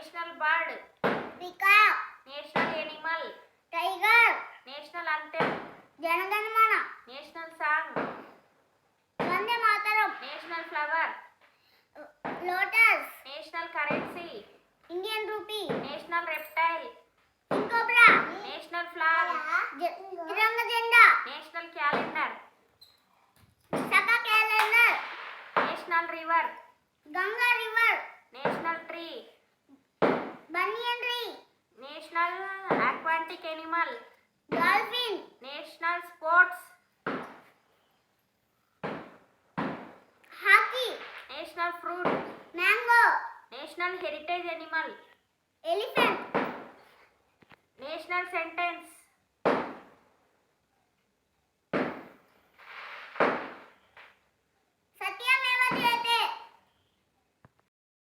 National bird. Peacock. National animal. Tiger. National anthem. Janaganamana. National song. Vande Mataram. National flower. Lotus. National currency. Indian rupee. National reptile. King cobra. National flag. Tiranga jenda. National calendar. Saka calendar. National river. Ganga river. National tree. Banyan tree. National aquatic animal. Dolphin. National sports. Hockey. National fruit. Mango. National heritage animal. Elephant. National sentence.